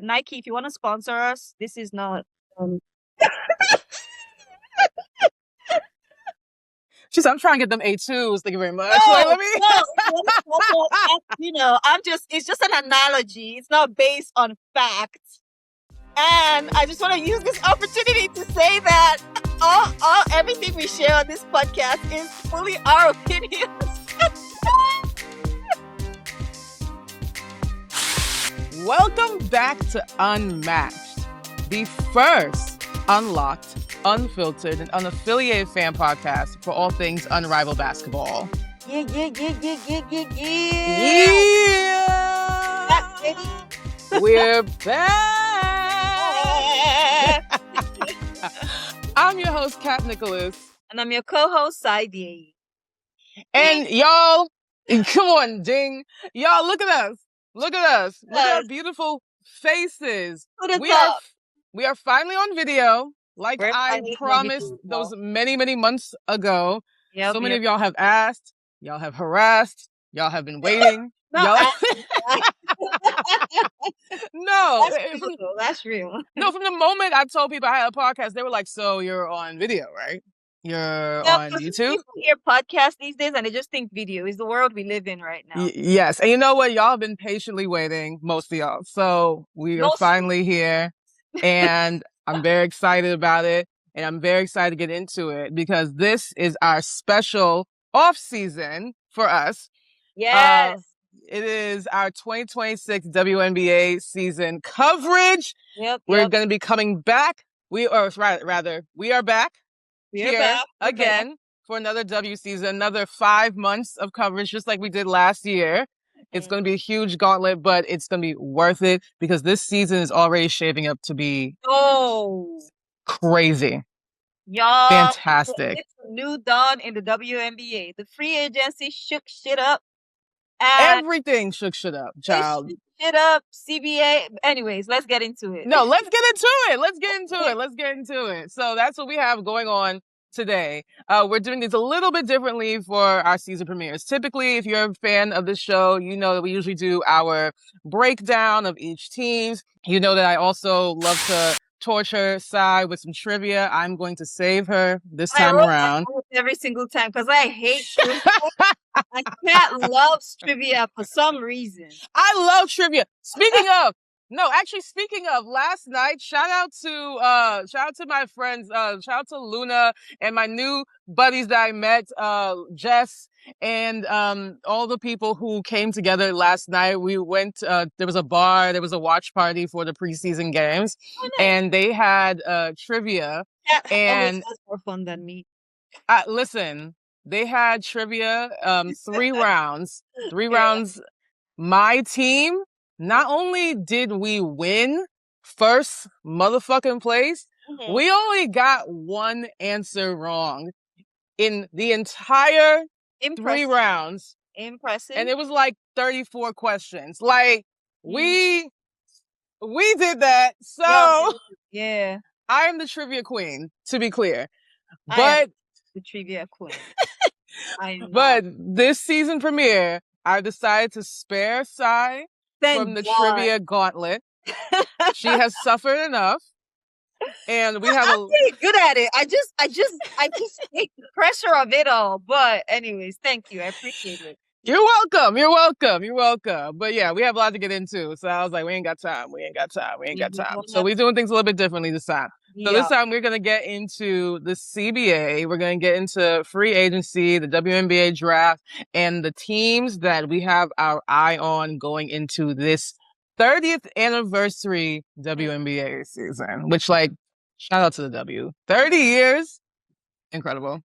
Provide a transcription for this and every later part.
Nike, if you want to sponsor us, this is not. She's I'm trying to get them A2s. Thank you very much. No, Like, let me. it's just an analogy. It's not based on facts. And I just want to use this opportunity to say that everything we share on this podcast is fully our opinions. Welcome back to Unmatched, the first unlocked, unfiltered, and unaffiliated fan podcast for all things unrivaled basketball. Yeah. Yeah. We're back. I'm your host, Kat Nicholas. And I'm your co-host, Dieyi. And y'all, come on, ding. Y'all, look at us. Look at us. Look at our beautiful faces. We are finally on video, like I promised those many months ago. So many of y'all have asked, y'all have harassed, y'all have been waiting. No, that's real. No, from the moment I told people I had a podcast, they were like, "So you're on video, right? You're on YouTube?" People hear podcasts these days and they just think video is the world we live in right now. Yes, and you know what? Y'all have been patiently waiting, most of y'all. So we are finally here, and I'm very excited about it, and I'm very excited to get into it because this is our special off season for us. Yes. It is our 2026 WNBA season coverage. We're going to be coming back. We are back here again for another W season, another 5 months of coverage, just like we did last year. It's going to be a huge gauntlet, but it's going to be worth it because this season is already shaping up to be crazy. Y'all, fantastic. It's a new dawn in the WNBA. The free agency shook shit up. Everything shook shit up, child. Shit up, CBA. Anyways, let's get into it. No, let's get into it. So that's what we have going on today. We're doing this a little bit differently for our season premieres. Typically, if you're a fan of the show, you know that we usually do our breakdown of each teams. You know that I also love to torture Sai with some trivia. I'm going to save her this time around. Every single time because I hate trivia. My cat loves trivia for some reason. I love trivia. Speaking of, last night, shout out to my friends, shout out to Luna and my new buddies that I met, Jess and all the people who came together last night. We went, there was a bar, there was a watch party for the preseason games, and they had trivia. And that's more fun than me. Listen, they had trivia, 3 rounds. My team, not only did we win first motherfucking place, we only got one answer wrong in the entire 3 rounds. Impressive. And it was like 34 questions. Like, we did that. So, yeah. I am the trivia queen, to be clear. But the trivia queen. But this season premiere, I decided to spare Sai from the trivia gauntlet. She has suffered enough, and we have. I'm pretty good at it. I just hate the pressure of it all. But anyways, thank you. I appreciate it. You're welcome. But yeah, we have a lot to get into. So I was like, we ain't got time. So we're doing things a little bit differently this time. So this time we're going to get into the CBA. We're going to get into free agency, the WNBA draft, and the teams that we have our eye on going into this 30th anniversary WNBA season, which, like, shout out to the W. 30 years. Incredible.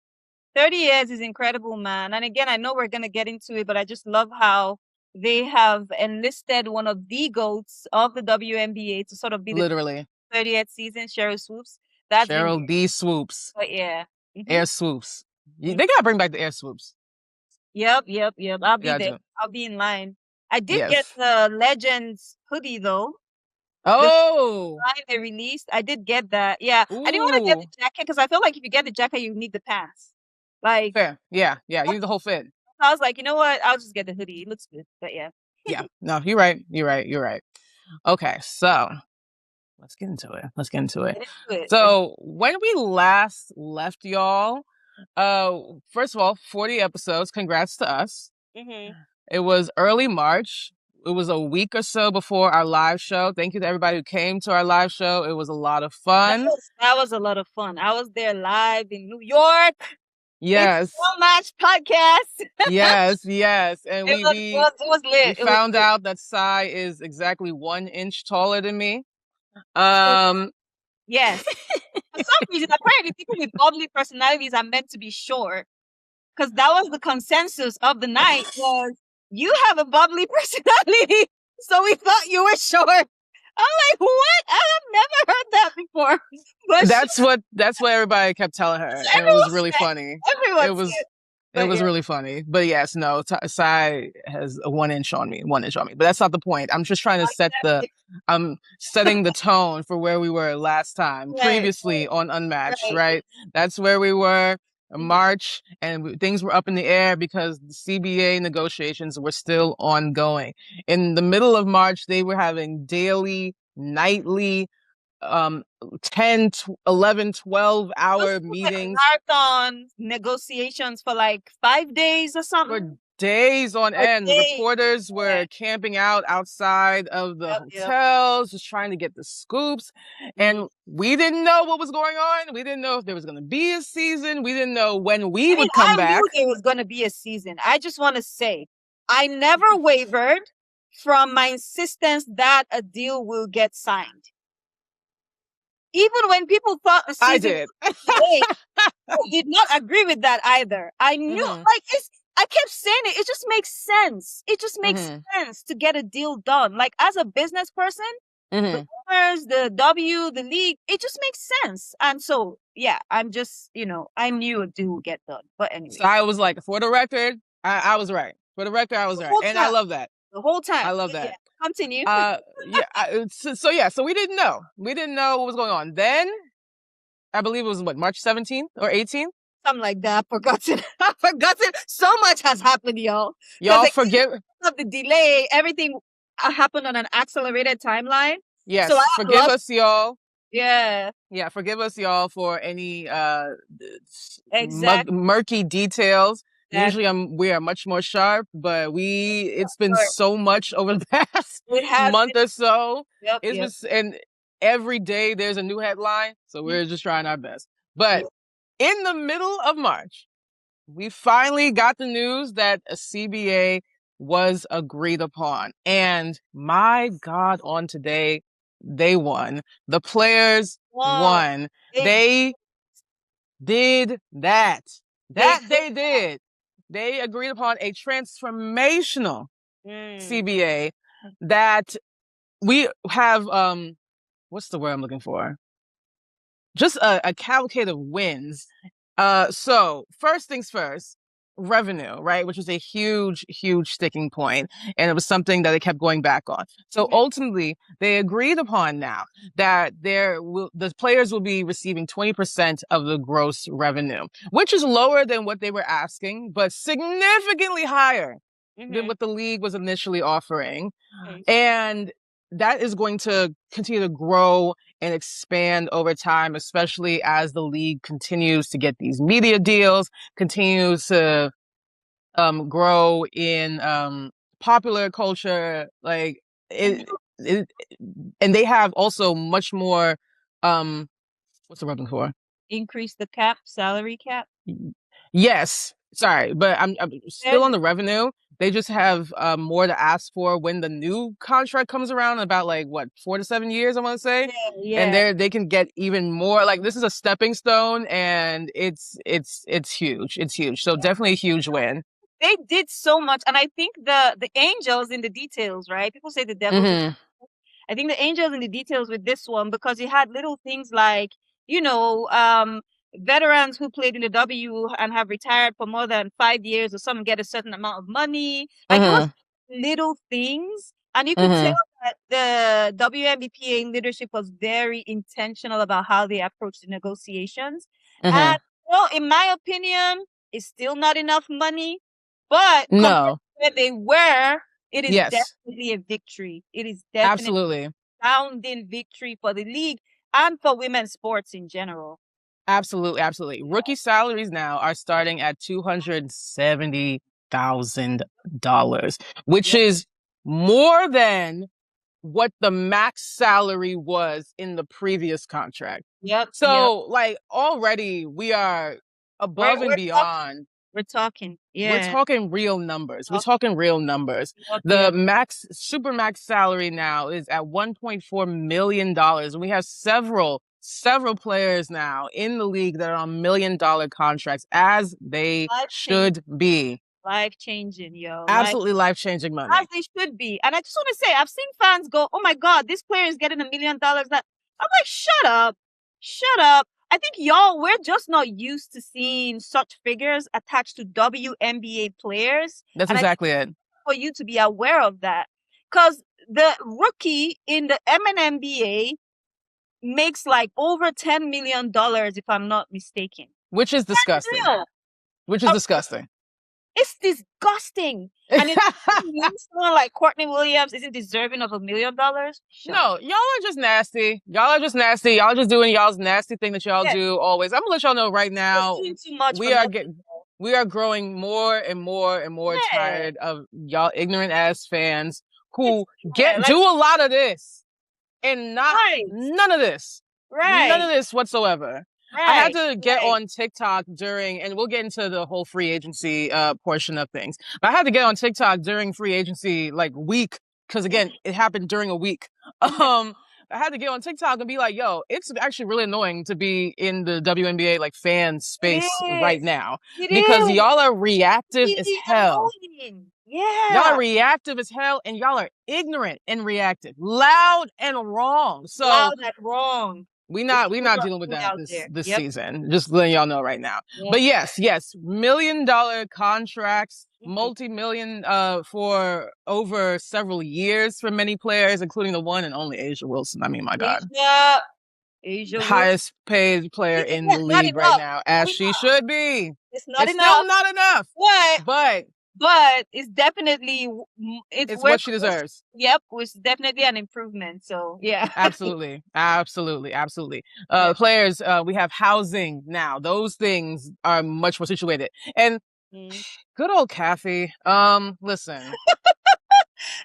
30 years is incredible, man. And again, I know we're going to get into it, but I just love how they have enlisted one of the GOATs of the WNBA to sort of be literally 30th season, Cheryl Swoops. Cheryl D. Swoops. But yeah. Air Swoops. They got to bring back the Air Swoops. Yep. I'll be there. I'll be in line. I did get the Legends hoodie, though. Oh. The line they released. I did get that. Yeah. Ooh. I didn't want to get the jacket because I feel like if you get the jacket, you need the pants. Like, fair. Yeah. You need the whole fit. I was like, you know what? I'll just get the hoodie. It looks good. But yeah. Yeah. No, you're right. Okay. So Let's get into it. So when we last left y'all, first of all, 40 episodes. Congrats to us. Mm-hmm. It was early March. It was a week or so before our live show. Thank you to everybody who came to our live show. It was a lot of fun. That was a lot of fun. I was there live in New York. Yes. It's Unmatched Podcast. yes. And it was lit. We found out that Sai is exactly 1 inch taller than me. Yes. For some reason, apparently people with bubbly personalities are meant to be short. Because that was the consensus of the night was you have a bubbly personality. So we thought you were short. I'm like, what? I have never heard that before. But that's what everybody kept telling her. And it was really funny. It was really funny. But yes, no, Sai has a 1 inch on me. But that's not the point. I'm just trying to I'm setting the tone for where we were last time, previously on Unmatched, right? That's where we were. March, and things were up in the air because the CBA negotiations were still ongoing. In the middle of March, they were having daily, nightly, 10, 11, 12-hour meetings. Marathon negotiations for like 5 days or something. For days on end. Reporters were camping out outside of the hotels, just trying to get the scoops. And we didn't know what was going on. We didn't know if there was going to be a season. We didn't know when we would come back. I knew there was going to be a season. I just want to say, I never wavered from my insistence that a deal will get signed. Even when people thought the season I did. I did not agree with that either. I knew, I kept saying it. It just makes sense. It just makes sense to get a deal done. Like, as a business person, the owners, the league, it just makes sense. And so, yeah, I'm just, I knew a deal would get done. But anyway. So I was like, for the record, I was right. For the record, I was right. And I love that. The whole time. I love that. Yeah. Continue. So we didn't know. We didn't know what was going on. Then, I believe it was March 17th or 18th? Something like that. I've forgotten. So much has happened, y'all. Y'all forgive of the delay. Everything happened on an accelerated timeline. Yes. So forgive us, y'all. Yeah. Yeah. Forgive us, y'all, for any murky details. Usually we are much more sharp, but it's been so much over the past month or so. And every day there's a new headline. So we're just trying our best. But in the middle of March, we finally got the news that a CBA was agreed upon. And my God, on today, they won. The players won. They did that. They did. They agreed upon a transformational CBA that we have, what's the word I'm looking for? Just a cavalcade of wins. So first things first, revenue, right? Which was a huge, huge sticking point. And it was something that they kept going back on. So ultimately, they agreed upon now that the players will be receiving 20% of the gross revenue, which is lower than what they were asking, but significantly higher than what the league was initially offering. And that is going to continue to grow and expand over time, especially as the league continues to get these media deals, continues to grow in popular culture, and they have also much more what's the word I'm looking for? Increase the cap, salary cap. Yes. Sorry, but I'm still on the revenue. They just have more to ask for when the new contract comes around in about 4 to 7 years, I want to say. Yeah. And they can get even more. This is a stepping stone, and it's huge. It's huge. So definitely a huge win. They did so much, and I think the angels in the details, right? People say the devil. I think the angels in the details with this one, because you had little things like, veterans who played in the W and have retired for more than 5 years or something get a certain amount of money. Like those little things. And you could tell that the WNBPA leadership was very intentional about how they approached the negotiations. And in my opinion, it's still not enough money. But compared to where they were, it is definitely a victory. It is definitely absolutely. resounding victory for the league and for women's sports in general. Absolutely, absolutely. Rookie salaries now are starting at $270,000, which is more than what the max salary was in the previous contract. So, like, already we are above and beyond. We're talking real numbers. We're talking real numbers. The super max salary now is at $1.4 million. And we have several players now in the league that are on $1 million contracts, as they should be. Life-changing, yo. Absolutely life-changing money. As they should be. And I just want to say, I've seen fans go, oh my God, this player is getting $1 million. I'm like, shut up. Shut up. I think we're just not used to seeing such figures attached to WNBA players. That's exactly it. For you to be aware of that. Because the rookie in the MNBA makes like over $10 million, if I'm not mistaken. Which is disgusting. Disgusting. It's disgusting. And it's someone like Courtney Williams isn't deserving of $1 million. No, y'all are just nasty. Y'all are just doing y'all's nasty thing that y'all do always. I'm gonna let y'all know right now. We are growing more and more and more tired of y'all ignorant ass fans who do a lot of this and none of this. None of this whatsoever. I had to get on TikTok and we'll get into the whole free agency portion of things. But I had to get on TikTok during free agency week, because again, it happened during a week. I had to get on TikTok and be like, yo, it's actually really annoying to be in the WNBA fan space right now. Because y'all are reactive as hell. Yeah. Y'all are reactive as hell, and y'all are ignorant and reactive. Loud and wrong. So loud and wrong. We're not dealing with that this season. Just letting y'all know right now. But yes, $1 million contracts, multi-million for over several years for many players, including the one and only Angel Wilson. I mean, my God. Highest paid player in the league right now, as she should be. It's enough. Still not enough. But it's definitely it's what she deserves. Yep, it's definitely an improvement. So yeah. Absolutely. Players, we have housing now. Those things are much more situated. And good old Kathy. Listen.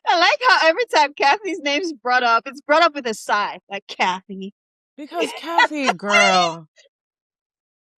I like how every time Kathy's name's brought up, it's brought up with a sigh, like Kathy. Because Kathy, girl.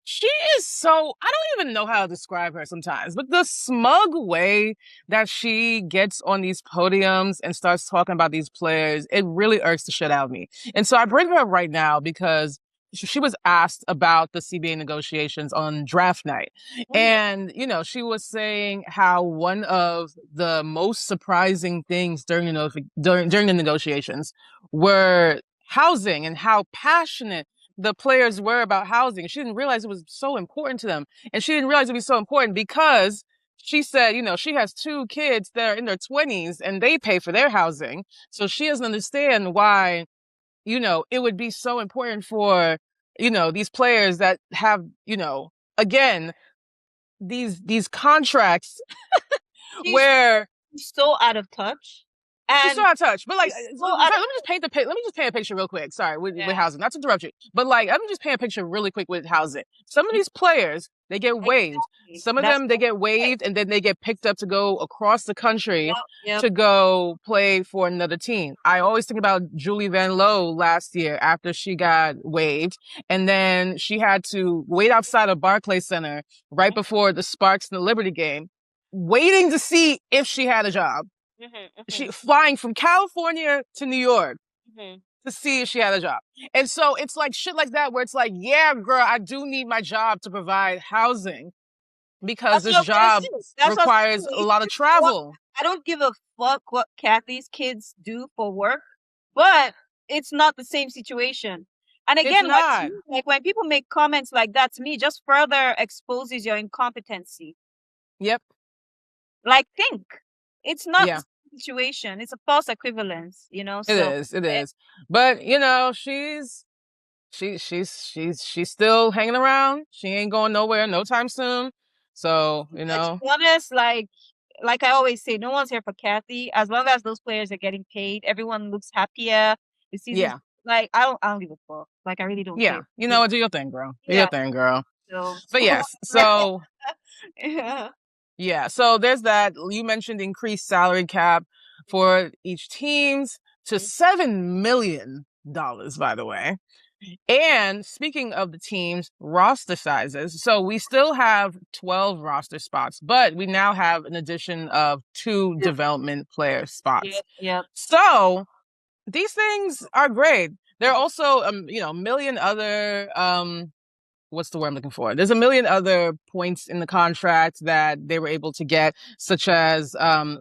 She is so, I don't even know how to describe her sometimes, but the smug way that she gets on these podiums and starts talking about these players, it really irks the shit out of me. And so I bring her up right now because she was asked about the CBA negotiations on draft night. And, she was saying how one of the most surprising things during the negotiations were housing and how passionate the players were about housing. She didn't realize it was so important to them. And she didn't realize it was so important because she said, she has 2 kids that are in their 20s and they pay for their housing. So she doesn't understand why, it would be so important for, these players that have, again, these contracts where she's so out of touch. She's so out of touch. But let me just paint a picture real quick. Sorry, with housing. Not to interrupt you. But let me just paint a picture really quick with housing. Some of these players, they get waived. Some of them, they get waived and then they get picked up to go across the country to go play for another team. I always think about Julie Van Lowe last year after she got waived. And then she had to wait outside of Barclays Center right before the Sparks and the Liberty game, waiting to see if she had a job. She flying from California to New York to see if she had a job. And so it's like shit like that where it's like, yeah, girl, I do need my job to provide housing because this job requires a lot of travel. I don't give a fuck what Kathy's kids do for work, but it's not the same situation. And again, when people make comments like that, to me, it just further exposes your incompetency. Yep. Think. It's not the situation. It's a false equivalence, So, it is. But she's still hanging around. She ain't going nowhere no time soon. So, To be honest, like I always say, no one's here for Kathy. As long as those players are getting paid, everyone looks happier. The season, like I don't give a fuck. Like I really don't care. You know what? Do your thing, girl. Do your thing, girl. So, but yes, so yeah. So there's that. You mentioned increased salary cap for each teams to $7 million, by the way. And speaking of the teams' roster sizes, so we still have 12 roster spots, but we now have an addition of 2 development player spots. Yeah. So these things are great. There are also, a million other what's the word I'm looking for? There's a million other points in the contract that they were able to get, such as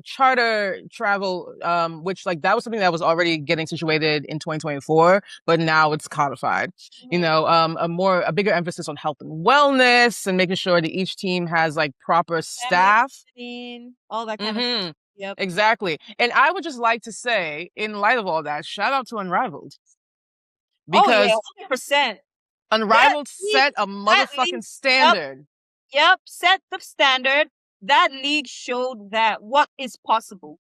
charter travel, which like that was something that was already getting situated in 2024, but now it's codified. You know, a bigger emphasis on health and wellness and making sure that each team has like proper staff, all that kind of stuff. Yep. Exactly. And I would just like to say, in light of all that, shout out to Unrivaled. Because 100%. Unrivaled set a motherfucking standard. Yep, set the standard. That league showed that what is possible.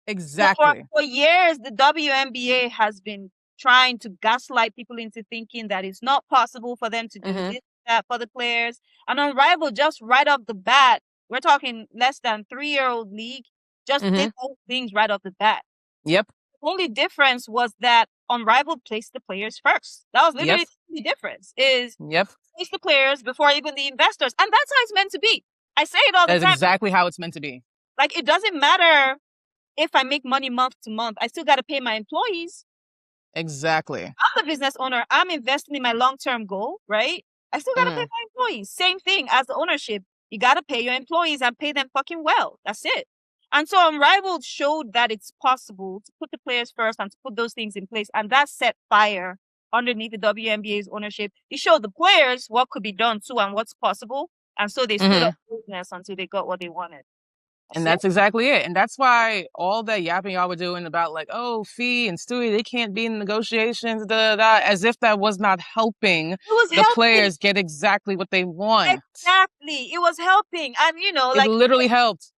Exactly. For years, the WNBA has been trying to gaslight people into thinking that it's not possible for them to do this, that for the players. And Unrivaled, just right off the bat, we're talking less than 3-year-old league, just did all things right off the bat. Yep. The only difference was that Unrivaled placed the players first. That was literally the difference. Is place the players before even the investors, and that's how it's meant to be. I say it all the time. That's exactly how it's meant to be. Like it doesn't matter if I make money month to month. I still got to pay my employees. Exactly. I'm the business owner. I'm investing in my long-term goal, right? I still got to pay my employees. Same thing as the ownership. You got to pay your employees and pay them fucking well. That's it. And so Unrivaled showed that it's possible to put the players first and to put those things in place. And that set fire underneath the WNBA's ownership. It showed the players what could be done too and what's possible. And so they stood up business until they got what they wanted. That's exactly it. And that's why all that yapping y'all were doing about like, oh, Fee and Stewie, they can't be in negotiations, as if that was not helping players get exactly what they want. Exactly. It was helping. And, it literally helped.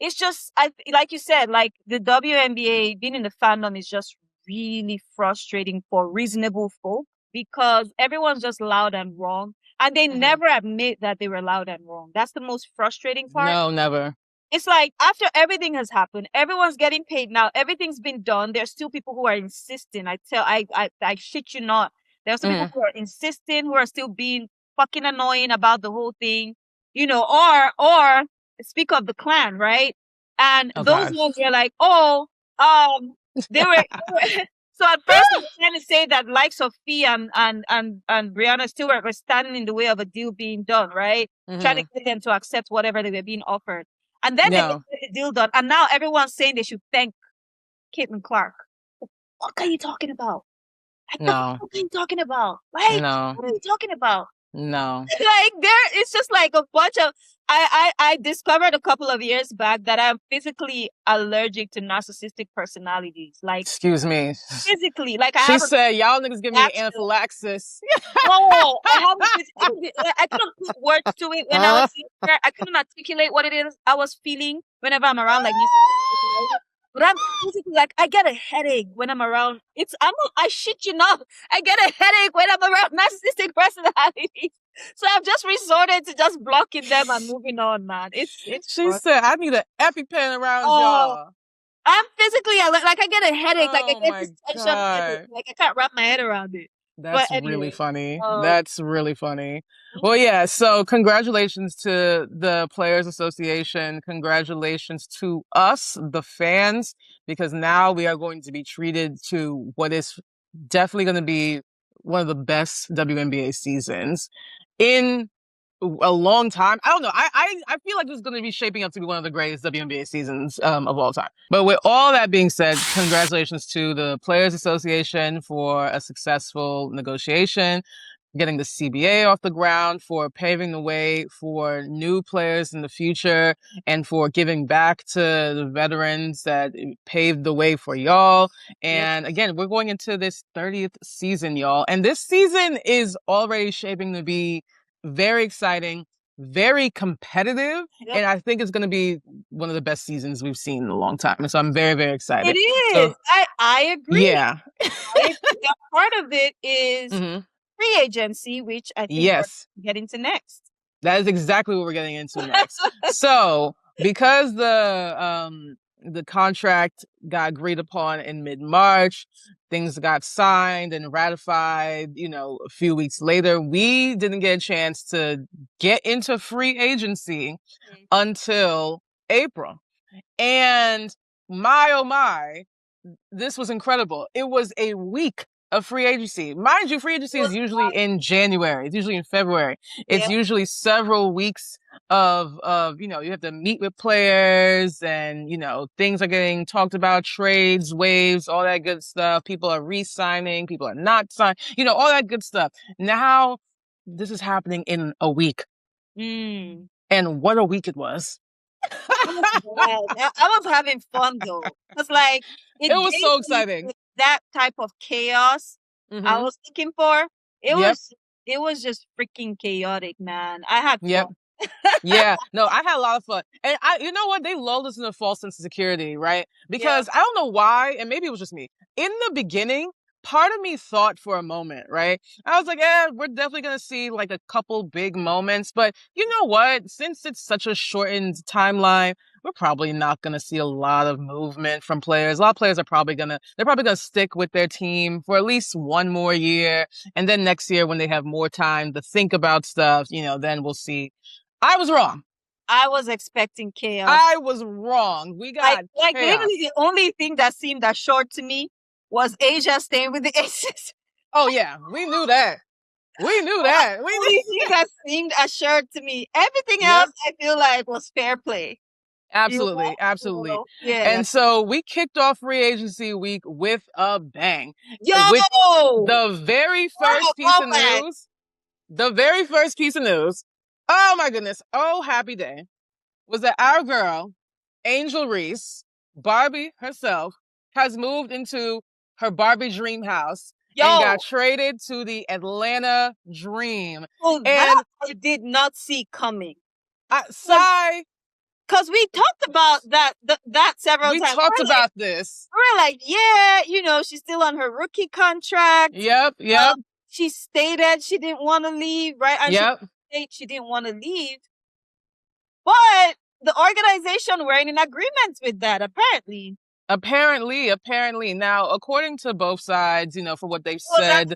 It's just, like you said, like the WNBA being in the fandom is just really frustrating for reasonable folk because everyone's just loud and wrong. And they never admit that they were loud and wrong. That's the most frustrating part. No, never. It's like after everything has happened, everyone's getting paid now. Everything's been done. There's still people who are insisting. I shit you not. There's still people who are insisting, who are still being fucking annoying about the whole thing, or speak of the clan, right? And those ones were like, they were so at first they were trying to say that likes of Fee and Brianna Stewart were standing in the way of a deal being done, right? Trying to get them to accept whatever they were being offered. And then they get the deal done. And now everyone's saying they should thank Caitlin Clark. What are you talking about? What are you talking about? Like, what are you talking about? No. Like it's just like a bunch of I discovered a couple of years back that I'm physically allergic to narcissistic personalities. Like, excuse me, physically. Like she said, y'all niggas give me anaphylaxis. No, I couldn't put words to it when I was there. I couldn't articulate what it is I was feeling whenever I'm around like this. But I'm physically like, I get a headache when I'm around. I shit you not. I get a headache when I'm around narcissistic personalities. So I've just resorted to just blocking them and moving on, man. She said, I need an EpiPen around y'all. I'm physically like I get a headache. Like I get this tension headache. Like I can't wrap my head around it. That's really funny. That's really funny. Well, yeah. So congratulations to the Players Association. Congratulations to us, the fans, because now we are going to be treated to what is definitely going to be one of the best WNBA seasons in a long time. I don't know. I feel like this is going to be shaping up to be one of the greatest WNBA seasons of all time. But with all that being said, congratulations to the Players Association for a successful negotiation, getting the CBA off the ground, for paving the way for new players in the future, and for giving back to the veterans that paved the way for y'all. And again, we're going into this 30th season, y'all. And this season is already shaping to be very exciting, very competitive, and I think it's going to be one of the best seasons we've seen in a long time. And so I'm very, very excited. It is. So, I agree. Yeah. That part of it is free agency, which I think we're getting to next. That is exactly what we're getting into next. So, because the contract got agreed upon in mid-March, things got signed and ratified, a few weeks later, we didn't get a chance to get into free agency until April. And my, oh my, this was incredible. It was a week of free agency. Mind you, free agency is usually in January. It's usually in February. It's usually several weeks of, you have to meet with players and, things are getting talked about, trades, waves, all that good stuff. People are re-signing, people are not signing, all that good stuff. Now, this is happening in a week. And what a week it was. I was having fun though. It's like it was so exciting. That type of chaos I was looking for. It was just freaking chaotic, man. I had fun. Yeah, no, I had a lot of fun. And you know what? They lulled us in a false sense of security, right? Because I don't know why, and maybe it was just me. In the beginning, part of me thought for a moment, right? I was like, we're definitely going to see like a couple big moments. But you know what? Since it's such a shortened timeline, we're probably not going to see a lot of movement from players. A lot of players are probably going to stick with their team for at least one more year. And then next year, when they have more time to think about stuff, then we'll see. I was wrong. I was expecting chaos. I was wrong. We got like literally the only thing that seemed assured to me was Asia staying with the Aces. Oh yeah, we knew that. We knew that. The only thing that seemed assured to me. Everything else I feel like was fair play. Absolutely, absolutely. Yeah. And so we kicked off free agency week with a bang. Yo! With the very first piece of news. The very first piece of news. Oh my goodness. Oh, happy day. Was that our girl, Angel Reese, Barbie herself, has moved into her Barbie dream house and got traded to the Atlanta Dream. Oh, that I did not see coming. Sigh. Because we talked about that several times. We talked about this. We're like, she's still on her rookie contract. Yep. She stated she didn't want to leave, right? And she didn't want to leave. But the organization weren't in agreement with that, apparently. Apparently. Now, according to both sides, for what they've said,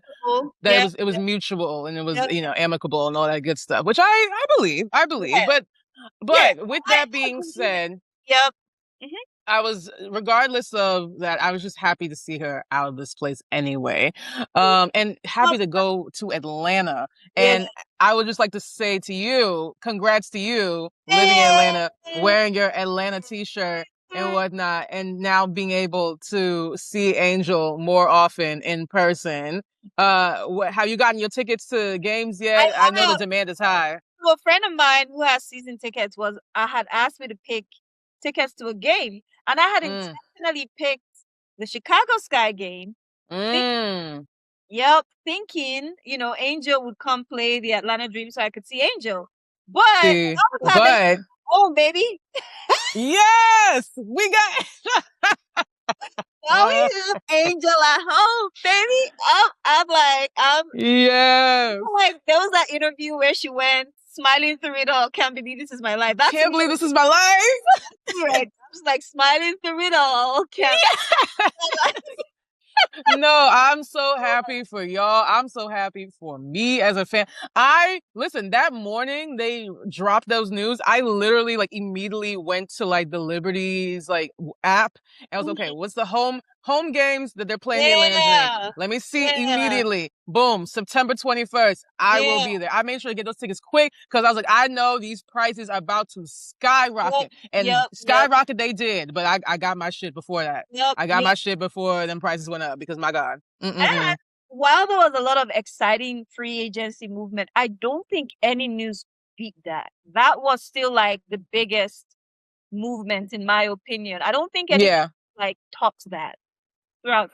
that it was mutual and it was, amicable and all that good stuff, which I believe. But with that being said, I was, regardless of that, I was just happy to see her out of this place anyway. And happy to go to Atlanta. And I would just like to say to you, congrats to you, living in Atlanta, wearing your Atlanta t-shirt and whatnot, and now being able to see Angel more often in person. Have you gotten your tickets to games yet? I know the demand is high. So a friend of mine who has season tickets had asked me to pick tickets to a game, and I had intentionally picked the Chicago Sky game. Thinking, Angel would come play the Atlanta Dream so I could see Angel. But oh baby. Yes, we got now we have Angel at home, baby. Yes. Like there was that interview where she went smiling through it all. Can't believe this is my life. Can't believe this is my life. Right. I was like smiling through it all. No, I'm so happy for y'all. I'm so happy for me as a fan. Listen, that morning they dropped those news. I literally immediately went to the Liberty's app. And I was okay, what's the home games that they're playing in Atlanta Dream? Let me see immediately. Boom, September 21st. I will be there. I made sure to get those tickets quick because I was like, I know these prices are about to skyrocket. Skyrocket they did, but I got my shit before that. I got my shit before them prices went up because my God. And while there was a lot of exciting free agency movement, I don't think any news beat that. That was still the biggest movement in my opinion. I don't think any tops that.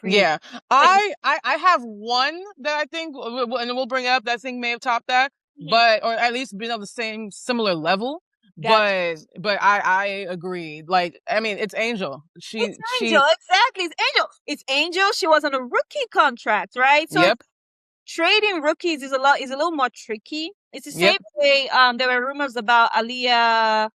Yeah, I have one that I think, and we'll bring up that I think may have topped that. but or at least being on the same similar level. Gotcha. But I agree. Like, I mean, it's Angel. It's Angel, exactly. It's Angel. It's Angel. She was on a rookie contract, right? So Yep. trading rookies is a little more tricky. It's the same way there were rumors about Aaliyah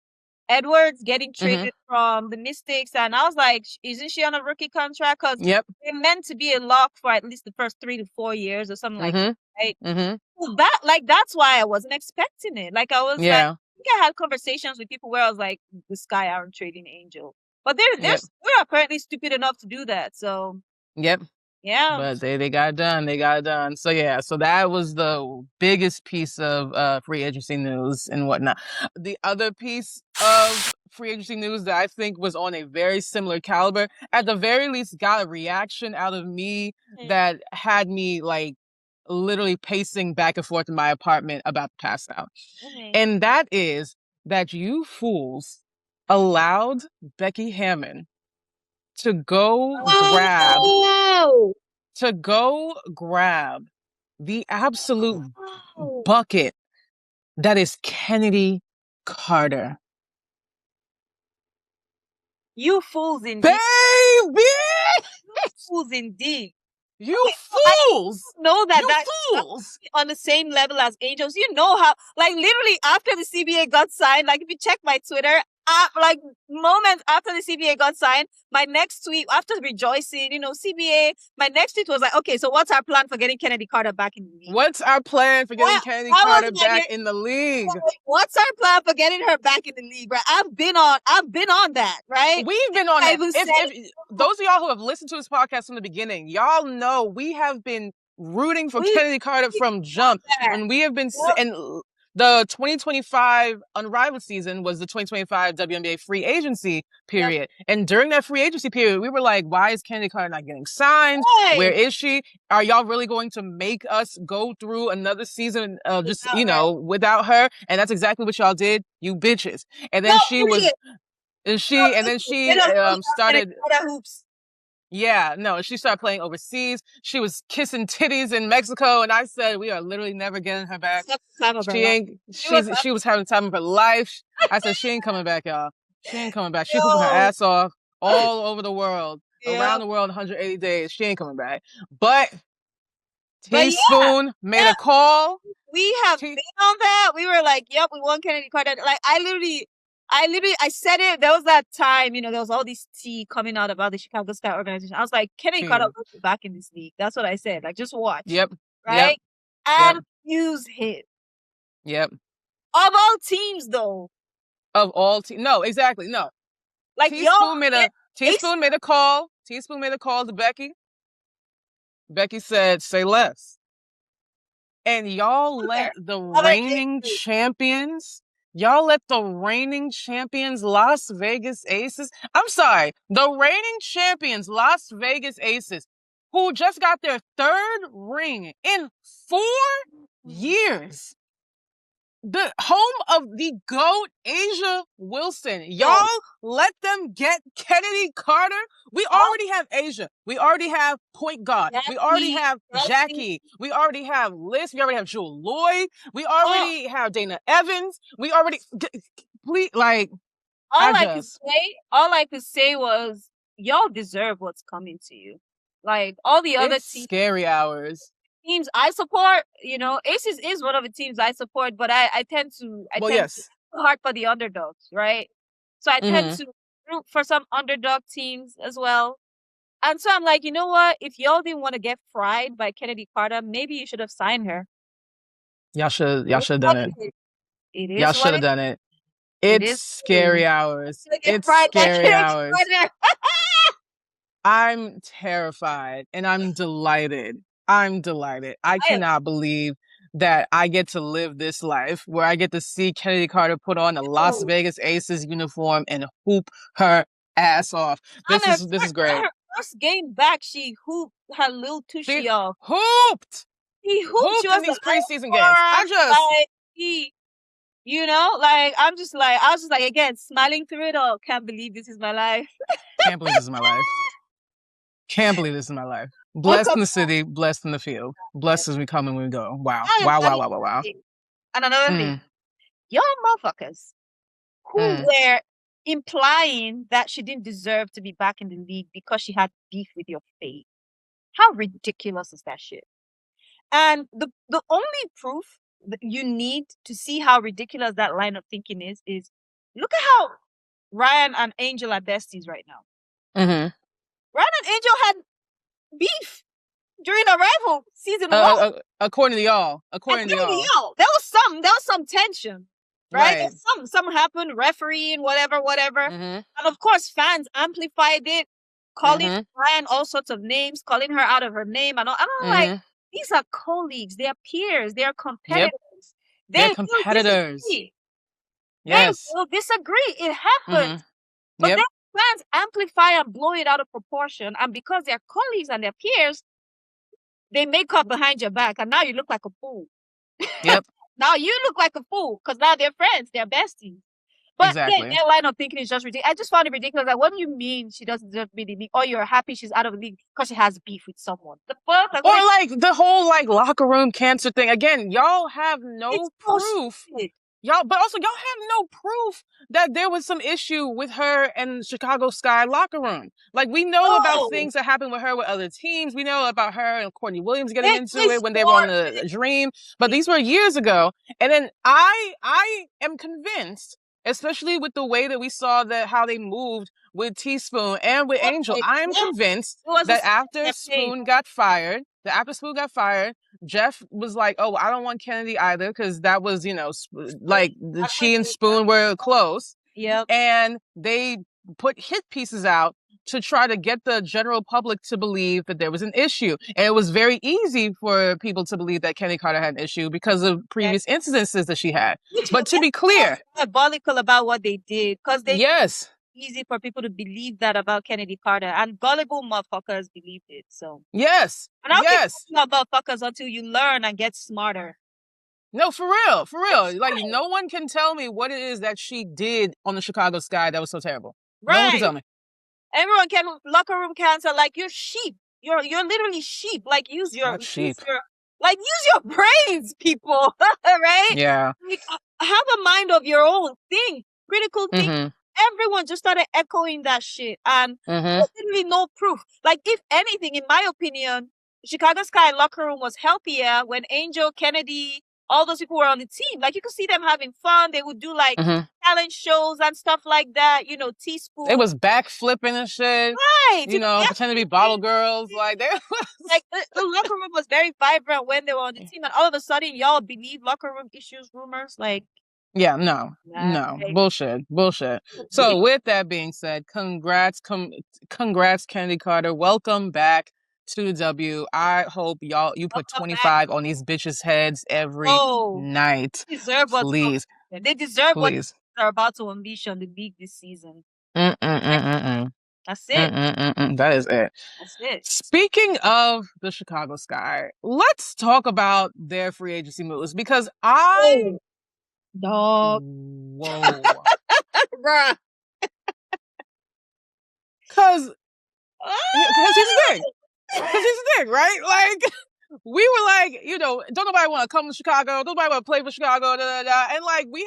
Edwards getting traded from the Mystics, and I was like, isn't she on a rookie contract? Because they're meant to be a lock for at least the first 3 to 4 years or something like that, right? Well, that's why I wasn't expecting it. Like I was like, I think I had conversations with people where I was like, the Sky aren't trading Angel, but they're apparently stupid enough to do that. So yeah. But they got it done. They got it done. So yeah, so that was the biggest piece of free agency news and whatnot. The other piece of free agency news that I think was on a very similar caliber, at the very least got a reaction out of me that had me like literally pacing back and forth in my apartment about to pass out. And that is that you fools allowed Becky Hammon to go grab the absolute bucket that is Kennedy Carter. You fools indeed. Baby! You fools indeed. You fools! Know that fools on the same level as Angels. You know how, like, literally after the CBA got signed, like, if you check my Twitter, like, moments after the CBA got signed, my next tweet, after rejoicing, CBA, my next tweet was like, okay, so what's our plan for getting Kennedy Carter back in the league? What's our plan for getting Kennedy Carter back in the league? What's our plan for getting her back in the league, right? I've been on that, right? We've been on it. If those of y'all who have listened to this podcast from the beginning, y'all know we have been rooting for Kennedy Carter from jump. And we have been, and the 2025 Unwrapped season was the 2025 WNBA free agency period. And during that free agency period, we were like, why is Kennedy Carter not getting signed? Where is she? Are y'all really going to make us go through another season just, without her? And that's exactly what y'all did, you bitches. And then she started hoops. Yeah, no, she started playing overseas. She was kissing titties in Mexico, and I said, we are literally never getting her back. She was having the time of her life. I said, she ain't coming back, y'all. She ain't coming back. She hooping her ass off all over the world, around the world, 180 days. She ain't coming back. But Teaspoon made a call. We have been on that. We were like, yep, we want Kennedy Carter. Like, I said it. There was that time, there was all this tea coming out about the Chicago Sky organization. I was like, Kennedy Carter will be back in this league. That's what I said. Like, just watch. Yep. Right? And use him. Yep. Of all teams, though. Of all teams. No, exactly. No. Like, Teaspoon made a call. Teaspoon made a call to Becky. Becky said, say less. And y'all let the reigning champions, Las Vegas Aces. I'm sorry, the reigning champions, Las Vegas Aces, who just got their 3rd ring in 4 years. The home of the GOAT, A'ja Wilson. Y'all let them get Kennedy Carter. We already have A'ja. We already have point guard. We already have Jackie. We already have Liz. We already have Jewel Lloyd. We already have Dana Evans. We already, please, like, all I could say was, y'all deserve what's coming to you. Like, all the other teams. Scary hours. Teams I support, Aces is one of the teams I support, but I tend to heart for the underdogs, right? So I tend to root for some underdog teams as well. And so I'm like, you know what? If y'all didn't want to get fried by Kennedy Carter, maybe you should have signed her. Y'all should have done it. Y'all should have done it. It's scary hours. It's scary hours. I'm terrified and I'm delighted. I cannot believe that I get to live this life where I get to see Kennedy Carter put on a Las Vegas Aces uniform and hoop her ass off. This is great. Her first game back, she hooped her little tushy off. He hooped in these preseason games. I was just like, again, smiling through it all. Can't believe this is my life. Can't believe this is my life. Can't believe this is my life. Blessed in the city, blessed in the field. Blessed as we come and we go. Wow. Wow. And another thing, y'all motherfuckers who were implying that she didn't deserve to be back in the league because she had beef with your fate. How ridiculous is that shit? And the only proof that you need to see how ridiculous that line of thinking is look at how Ryan and Angel are besties right now. Ryan and Angel had beef during Arrival season 1. According to y'all. According to y'all. There was some tension. Right? Something happened, refereeing, whatever. And of course, fans amplified it, calling Ryan all sorts of names, calling her out of her name. And I'm like, these are colleagues, they are peers, they are competitors. They're competitors. Yes. They will disagree. It happens. But then fans amplify and blow it out of proportion. And because they're colleagues and they're peers, they make up behind your back. And now you look like a fool. Yep. Now you look like a fool because now they're friends, they're besties. But exactly. Their line of thinking is just ridiculous. I just found it ridiculous. Like, what do you mean she doesn't deserve to be in the league? Or you're happy she's out of the league because she has beef with someone? The fuck? Like, or like the whole like locker room cancer thing. Again, y'all have no proof. But also y'all have no proof that there was some issue with her and Chicago Sky locker room. Like, we know about things that happened with her with other teams. We know about her and Courtney Williams getting into it when they were on the Dream. But these were years ago. And then I am convinced, especially with the way that we saw that how they moved with Teaspoon and with Angel, I am convinced that after Spoon got fired, Jeff was like, oh, I don't want Kennedy either, because that was, like she and Spoon were close. Yep. And they put hit pieces out to try to get the general public to believe that there was an issue. And it was very easy for people to believe that Kennedy Carter had an issue because of previous incidences that she had. But to be clear, diabolical about what they did, because they easy for people to believe that about Kennedy Carter, and gullible motherfuckers believed it. So and I'll keep talking about motherfuckers until you learn and get smarter. No, for real. Like, no one can tell me what it is that she did on the Chicago Sky that was so terrible. Right. No one can tell me. Everyone can locker room cancer. Like, you're sheep. You're literally sheep. Like, use your brains, people. Right? Yeah. Like, have a mind of your own. Think. Critical thinking. Everyone just started echoing that shit, and there's literally no proof. Like, if anything, in my opinion, Chicago Sky locker room was healthier when Angel, Kennedy, all those people were on the team. Like, you could see them having fun. They would do like talent shows and stuff like that. Teaspoon. It was backflipping and shit. Right. Pretending to be bottle girls. Like, they like the locker room was very vibrant when they were on the team, and all of a sudden, y'all believe locker room issues, rumors, like. Yeah, no, bullshit. So with that being said, congrats, Kennedy Carter. Welcome back to the W. I hope you put 25 on these bitches' heads every night. They deserve please. They deserve what they're about to unleash on the league this season. That's it. That is it. That's it. Speaking of the Chicago Sky, let's talk about their free agency moves, because dog. Whoa. Bruh. Because here's the thing, right? Like, we were like, don't nobody want to come to Chicago, don't nobody want to play for Chicago, and like, we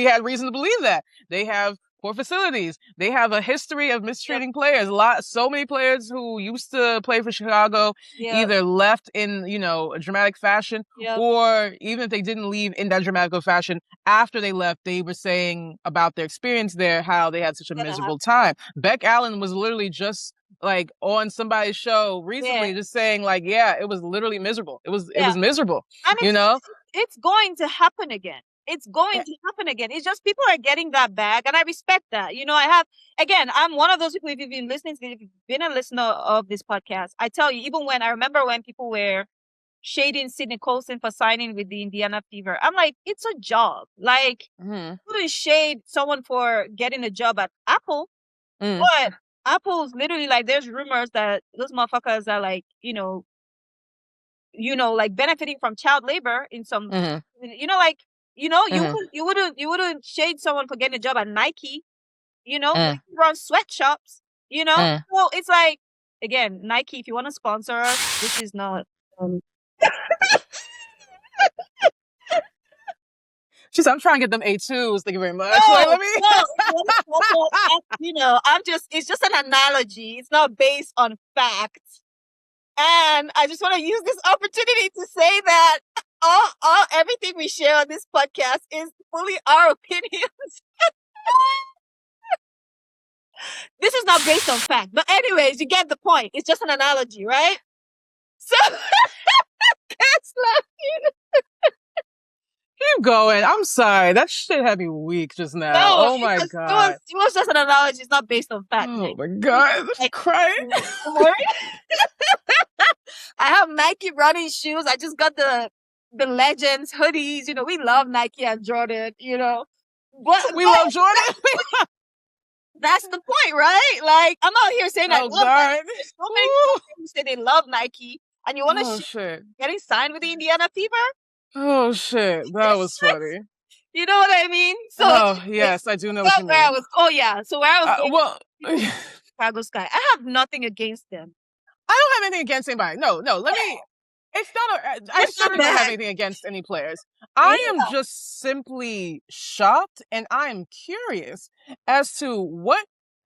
had reason to believe that. They have poor facilities. They have a history of mistreating players. So many players who used to play for Chicago either left in, a dramatic fashion, or even if they didn't leave in that dramatic fashion, after they left, they were saying about their experience there, how they had such a miserable time. Beck Allen was literally just like on somebody's show recently, just saying like, it was literally miserable. It was miserable. And it's going to happen again. It's going to happen again. It's just people are getting that back, and I respect that. I'm one of those people, if you've been listening, if you've been a listener of this podcast, I tell you, even when I remember when people were shading Sidney Colson for signing with the Indiana Fever, I'm like, it's a job. Like, you wouldn't shade someone for getting a job at Apple, but Apple's literally like, there's rumors that those motherfuckers are like, like benefiting from child labor in some, you wouldn't shade someone for getting a job at Nike, they run sweatshops, So it's like, again, Nike, if you want to sponsor us, this is not. She's I'm trying to get them A2s. Thank you very much. No, Like, let me. it's just an analogy. It's not based on facts. And I just want to use this opportunity to say that everything we share on this podcast is fully our opinions. This is not based on fact. But anyways, you get the point. It's just an analogy, right? So that's like Keep going. I'm sorry. That shit had me weak just now. no, Oh my God. It was just an analogy. It's not based on fact. Oh my God. I'm crying. I have Nike running shoes. I just got the Legends hoodies. You know, we love Nike and Jordan, you know. But we love Jordan. That's the point, right? Like, I'm out here saying I love Nike. There's so many people who say they love Nike, and you want to getting signed with the Indiana Fever? Oh shit, that was funny. You know what I mean? So yes, I do know what you mean. So where I was going, Chicago Sky. I have nothing against them. I don't have anything against anybody. No, let me. It's not. I certainly don't have anything against any players. I am just simply shocked, and I am curious as to what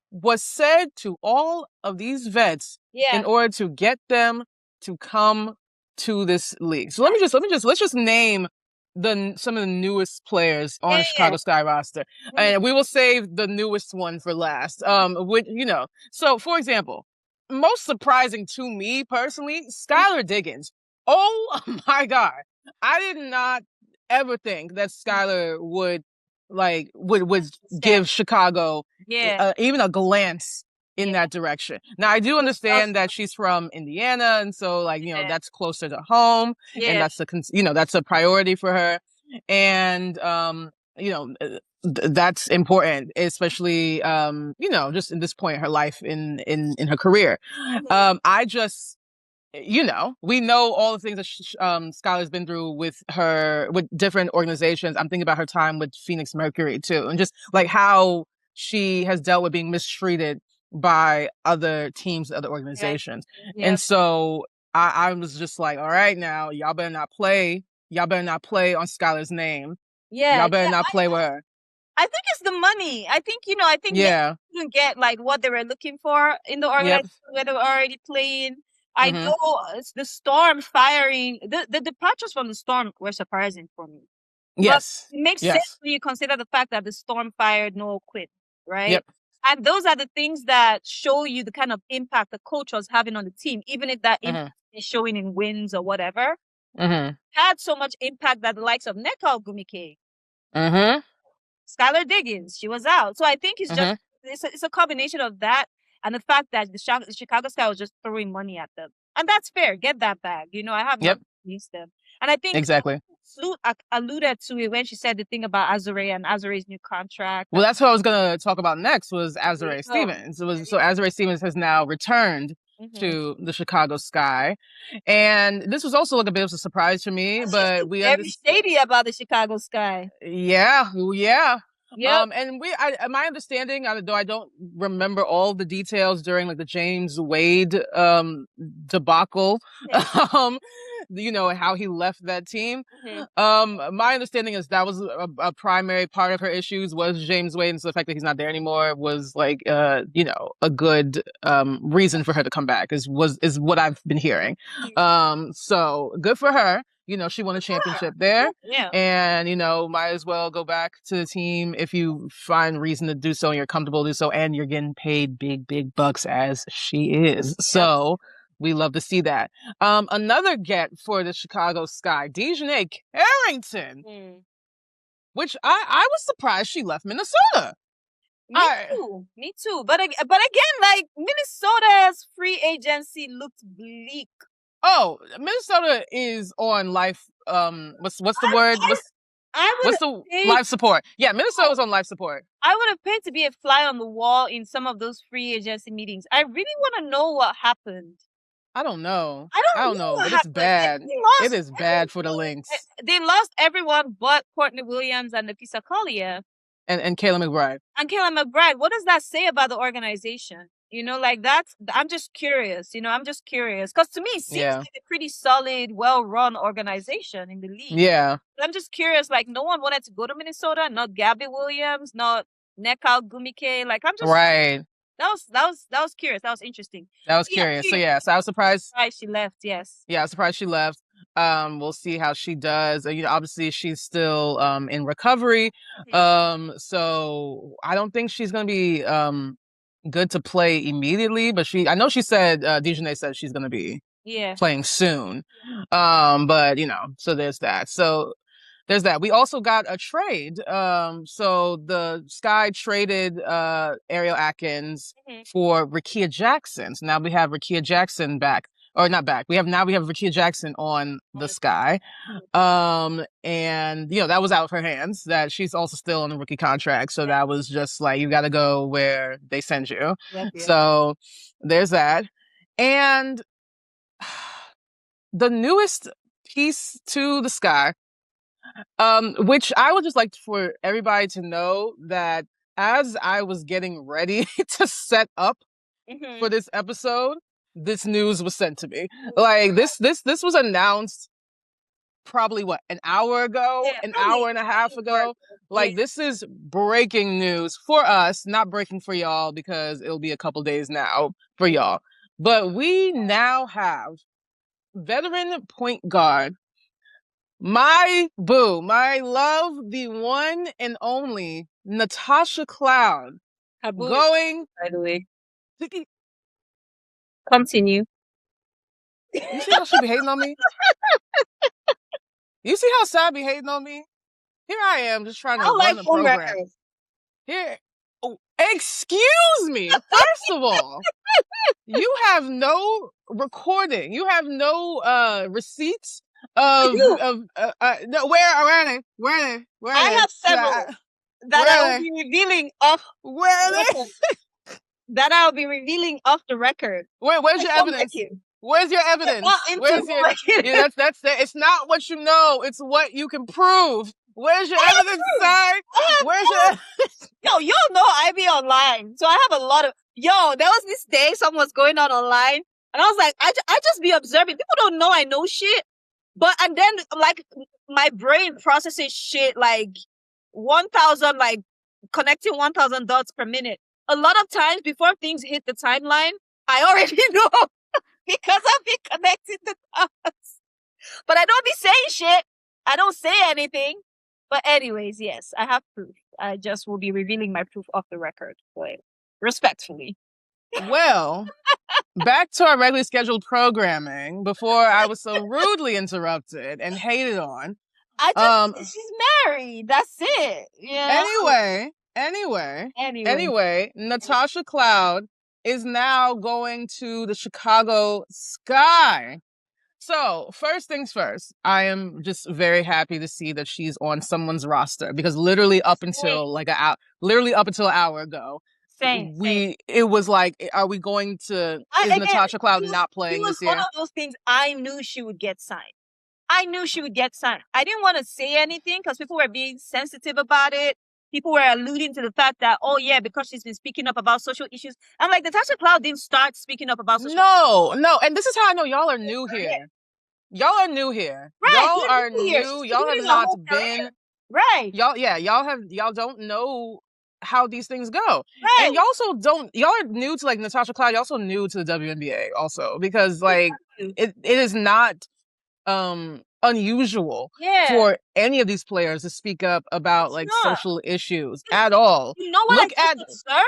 was said to all of these vets in order to get them to come to this league. So let's just name some of the newest players on the Chicago Sky roster, and we will save the newest one for last. So for example, most surprising to me personally, Skylar Diggins. Oh my God. I did not ever think that Skylar would give Chicago even a glance in that direction. Now I do understand that she's from Indiana, and so that's closer to home, and that's a priority for her, and that's important, especially just in this point in her life in her career. I just we know all the things that Skylar's been through with different organizations. I'm thinking about her time with Phoenix Mercury too, and just like how she has dealt with being mistreated by other teams, other organizations. And so I was just like, all right, now y'all better not play on Skylar's name. Y'all better not play with her. I think it's the money. I think they didn't get like what they were looking for in the organization where they were already playing. I know it's the Storm firing. The departures from the Storm were surprising for me. Yes. But it makes sense when you consider the fact that the Storm fired Noel Quinn, right? Yep. And those are the things that show you the kind of impact the coach was having on the team, even if that impact is showing in wins or whatever. Had so much impact that the likes of Nekal Gumike, Skylar Diggins, she was out. So I think it's just it's a combination of that and the fact that the Chicago Sky was just throwing money at them. And that's fair. Get that bag. I have nothing against them. And I think Sloot alluded to it when she said the thing about Azure and Azure's new contract. Well, that's what I was going to talk about next was Azure Stevens. So Azure Stevens has now returned to the Chicago Sky. And this was also like a bit of a surprise to me, but we very shady about the Chicago Sky. Yeah. And my understanding, though I don't remember all the details during like the James Wade debacle, how he left that team. My understanding is that was a primary part of her issues was James Wade, and so the fact that he's not there anymore was like a good reason for her to come back is what I've been hearing. So good for her. She won a championship there. Yeah. And, might as well go back to the team if you find reason to do so and you're comfortable to do so and you're getting paid big, big bucks as she is. So we love to see that. Another get for the Chicago Sky, Dejanay Carrington, which I was surprised she left Minnesota. Me too. But again, like Minnesota's free agency looked bleak. Oh, Minnesota is on life. What's the word? What's the life support? Yeah, Minnesota's on life support. I would have paid to be a fly on the wall in some of those free agency meetings. I really want to know what happened. I don't know. I don't know, but it's bad. It is bad for the Lynx. They lost everyone but Courtney Williams and Nafisa Collier. And Kayla McBride. And Kayla McBride. What does that say about the organization? You know, like that's, I'm just curious, you know, I'm just curious. Because to me, it seems like a pretty solid, well-run organization in the league. Yeah. But I'm just curious, like, no one wanted to go to Minnesota, not Gabby Williams, not Nekal Gumike. Like, I'm just right. That was curious. That was interesting. That was curious. So yeah, so I was surprised. She left. Yes. Yeah, I was surprised she left. We'll see how she does. You know, obviously she's still in recovery. So I don't think she's gonna be good to play immediately. But I know she said Dejanay said she's gonna be playing soon. But you know, so there's that. So there's that. We also got a trade. So the Sky traded Ariel Atkins for Rickea Jackson. So now we have Rickea Jackson back. Or not back. We have Rickea Jackson on the Sky. And you know, that was out of her hands. That she's also still on the rookie contract. So that was just like, you gotta go where they send you. So there's that. And the newest piece to the Sky, which I would just like for everybody to know that as I was getting ready to set up for this episode, this news was sent to me. Like this was announced probably an hour ago, an hour and a half ago. Like this is breaking news for us, not breaking for y'all because it'll be a couple days now for y'all. But we now have veteran point guard, my boo, my love, the one and only Natasha Cloud, going. By the way, continue. You see how she be hating on me? You see how Sad be hating on me? Here I am, just trying to run the program. Here, excuse me. First of all, you have no recording. You have no receipts of no. Where are they? I have several that I will be revealing off. Where are they? That I'll be revealing off the record. Where's your evidence? Where's your evidence? Where's your? Yeah, that's it's not what you know. It's what you can prove. Where's your evidence, sir? Where's your? Yo, you know I be online, so I have a lot of. Yo, there was this day something was going on online, and I was like, I just be observing. People don't know I know shit, and then like my brain processes shit like 1,000, like connecting 1,000 dots per minute. A lot of times before things hit the timeline, I already know because I've been connecting the dots. But I don't be saying shit. I don't say anything. But anyways, yes, I have proof. I just will be revealing my proof off the record, but respectfully. Well, back to our regularly scheduled programming before I was so rudely interrupted and hated on. She's married. That's it. Yeah. Anyway, Natasha Cloud is now going to the Chicago Sky. So first things first, I am just very happy to see that she's on someone's roster because literally up until an hour ago, it was like, are we going to? Natasha Cloud not playing this year? One of those things I knew she would get signed. I didn't want to say anything because people were being sensitive about it. People were alluding to the fact that, oh yeah, because she's been speaking up about social issues. I'm like, Natasha Cloud didn't start speaking up about social issues. No. And this is how I know y'all are new here. Y'all are new here. Right, y'all are new. Y'all have not been. Right. Y'all don't know how these things go. Right. And y'all are new to like Natasha Cloud. You're also new to the WNBA also because like it is not unusual for any of these players to speak up about social issues at all. You know what? Sir?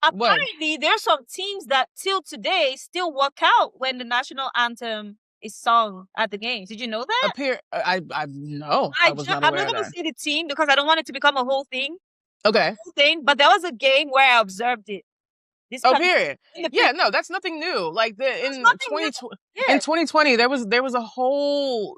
Apparently, there's some teams that till today still walk out when the national anthem is sung at the games. Did you know that? No. I was not aware I'm not going to say the team because I don't want it to become a whole thing. Okay. But there was a game where I observed it. Period. Yeah, no, that's nothing new. Like in 2020, there was a whole.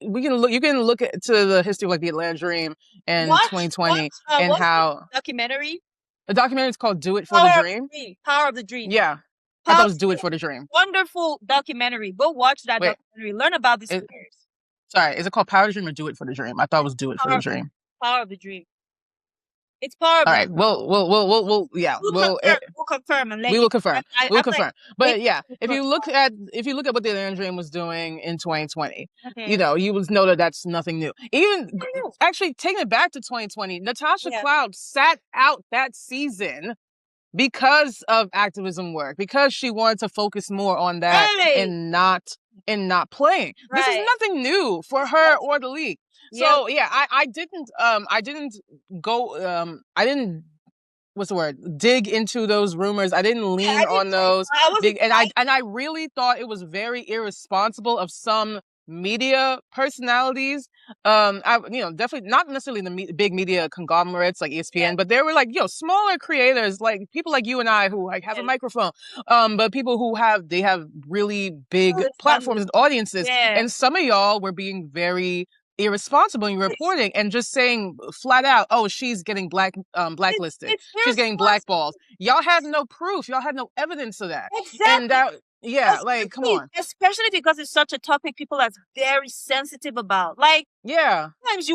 You can look to the history of like the Atlanta Dream and 2020 and how documentary. The documentary is called "Do It for the Dream." Power of the Dream. Yeah, I thought it was "Do It for the Dream." Wonderful documentary. Go watch that documentary. Learn about these players. Sorry, is it called Power of the Dream or "Do It for the Dream"? I thought it was "Do It for the Dream." Power of the Dream. It's horrible. All right. We'll confirm and let we you. will confirm. We'll confirm. Like, but yeah, if you look at what the Andream was doing in 2020, you would know that that's nothing new. Even actually taking it back to 2020, Natasha Cloud sat out that season because of activism work, because she wanted to focus more on that and not playing. This is nothing new for her or the league. So yeah, I didn't go I didn't what's the word? Dig into those rumors. I didn't lean on those and I really thought it was very irresponsible of some media personalities. Definitely not necessarily the big media conglomerates like ESPN, but there were like, smaller creators, like people like you and I who like have a microphone. But people who have really big platforms and audiences. And some of y'all were being very irresponsible in reporting and just saying flat out, oh, she's getting blacklisted. She's getting blackballed. Y'all have no proof. Y'all have no evidence of that. Exactly. And like, come on. Especially because it's such a topic people are very sensitive about. Like, sometimes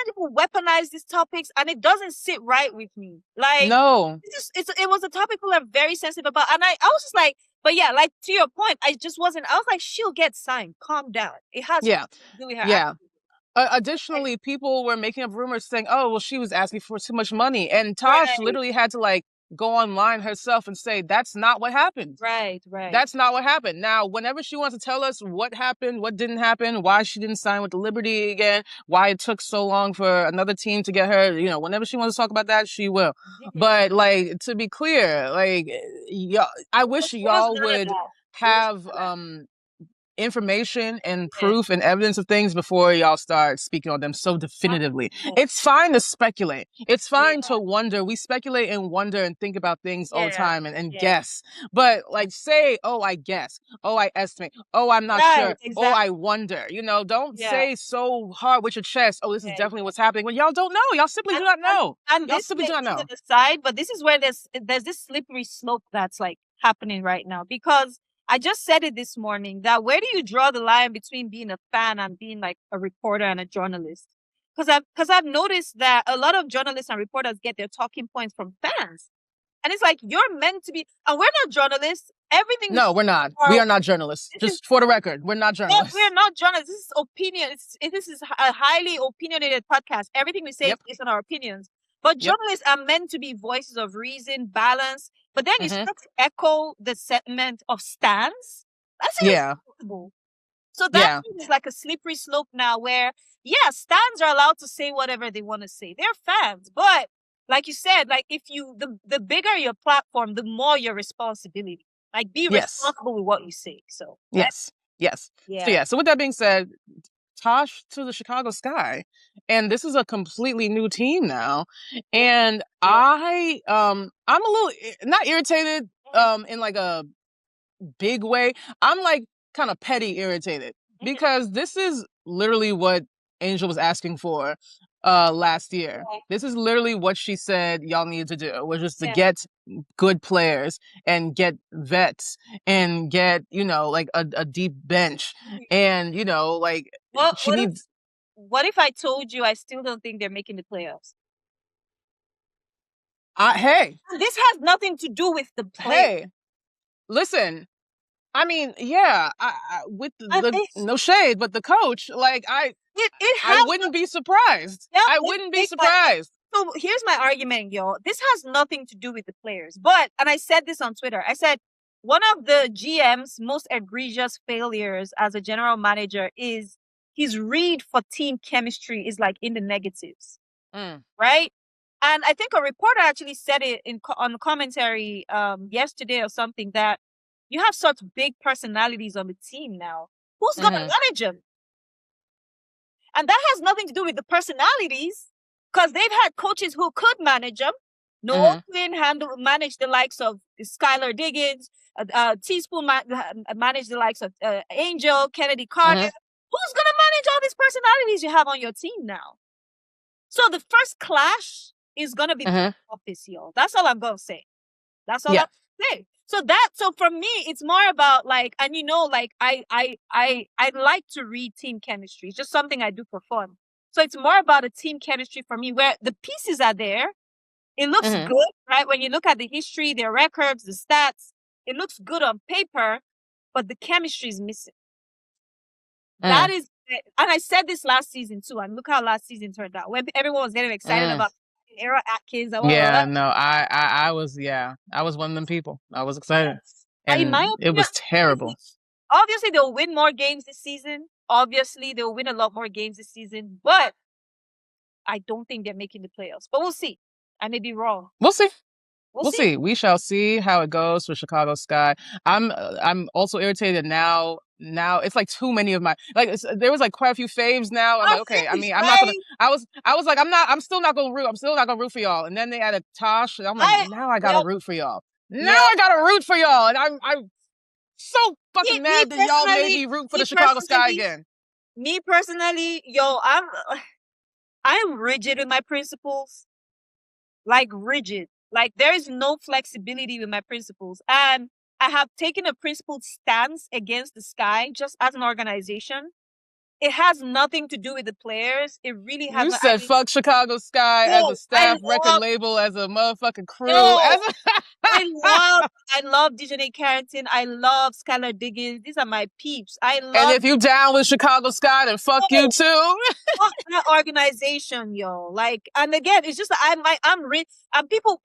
people weaponize these topics and it doesn't sit right with me. Like, no, it was a topic people are very sensitive about. And I was just like, but yeah, like to your point, I was like, she'll get signed. Calm down. It has to do with her. Yeah. Additionally, people were making up rumors saying, oh, well, she was asking for too much money. And Tosh literally had to like go online herself and say, that's not what happened. Right. That's not what happened. Now, whenever she wants to tell us what happened, what didn't happen, why she didn't sign with the Liberty again, why it took so long for another team to get her, whenever she wants to talk about that, she will. But like, to be clear, like, I wish y'all would have information and proof and evidence of things before y'all start speaking on them so definitively. It's fine to speculate. It's fine to wonder. We speculate and wonder and think about things all the time and guess. But like say, oh, I guess. Oh, I estimate. Oh, I'm not sure. Exactly. Oh, I wonder. Don't say so hard with your chest, oh, this is definitely what's happening. When y'all don't know. Y'all simply do not know. Y'all simply do not know. Aside, but this is where there's this slippery slope that's like happening right now, because I just said it this morning that where do you draw the line between being a fan and being like a reporter and a journalist? Because I've noticed that a lot of journalists and reporters get their talking points from fans. And it's like, you're meant to be, and we're not journalists. Everything. No, we're not. We are not journalists. Just for the record, we're not journalists. We're not journalists. This is opinion. This is a highly opinionated podcast. Everything we say is based on our opinions. But journalists are meant to be voices of reason, balance. But then you start to echo the sentiment of stands. That's irresponsible. So that is like a slippery slope now where, stands are allowed to say whatever they want to say. They're fans. But like you said, like if the bigger your platform, the more your responsibility. Like be responsible with what you say. So yes. So with that being said, Tosh to the Chicago Sky, and this is a completely new team now, and I'm a little not irritated in like a big way. I'm like kind of petty irritated because this is literally what Angel was asking for last year. This is literally what she said y'all needed to do, was just to get good players and get vets and get, like a deep bench. And, like she needs. What if I told you I still don't think they're making the playoffs? Hey. This has nothing to do with the play. Hey, listen. I mean, with no shade, but the coach, like I wouldn't be surprised. I wouldn't be surprised. So here's my argument, y'all. This has nothing to do with the players. And I said this on Twitter. I said, one of the GM's most egregious failures as a general manager is his read for team chemistry is like in the negatives. Right? And I think a reporter actually said it on commentary yesterday or something, that you have such big personalities on the team now. Who's going to manage them? And that has nothing to do with the personalities, because they've had coaches who could manage them. Noah Quinn managed the likes of Skylar Diggins. Teaspoon managed the likes of Angel, Kennedy Carter. Who's going to manage all these personalities you have on your team now? So the first clash is going to be the office, y'all. That's all I'm going to say. That's all I'm going to say. So for me, it's more about like, and like I like to read team chemistry. It's just something I do for fun. So it's more about a team chemistry for me, where the pieces are there. It looks good, right? When you look at the history, their records, the stats, it looks good on paper, but the chemistry is missing. That is, and I said this last season too, and look how last season turned out. When everyone was getting excited about Era Atkins. I was one of them people. I was excited. And in my opinion, it was terrible. Obviously, they'll win more games this season. Obviously, they'll win a lot more games this season, but I don't think they're making the playoffs. But we'll see. I may be wrong. We'll see. We'll see. We shall see how it goes for Chicago Sky. I'm also irritated now. Now it's like too many of my there was like quite a few faves now. I'm like, okay, I mean, I'm not gonna. I was like, I'm still not gonna root. I'm still not gonna root for y'all. And then they added Tosh. And I'm like, now I gotta root for y'all. Now I gotta root for y'all. And I'm so fucking mad that y'all made me root for the Chicago Sky again. Me personally, I'm rigid with my principles. Like rigid. Like there is no flexibility with my principles. And I have taken a principled stance against the Sky just as an organization. It has nothing to do with the players. It really has. You said fuck Chicago Sky as a staff record label, as a motherfucking crew. I love Dejanay Carrington. I love Skylar Diggins. These are my peeps. And if you down with Chicago Sky, then fuck you too. Fuck that organization, yo. Like, and again, it's just I'm rich. And people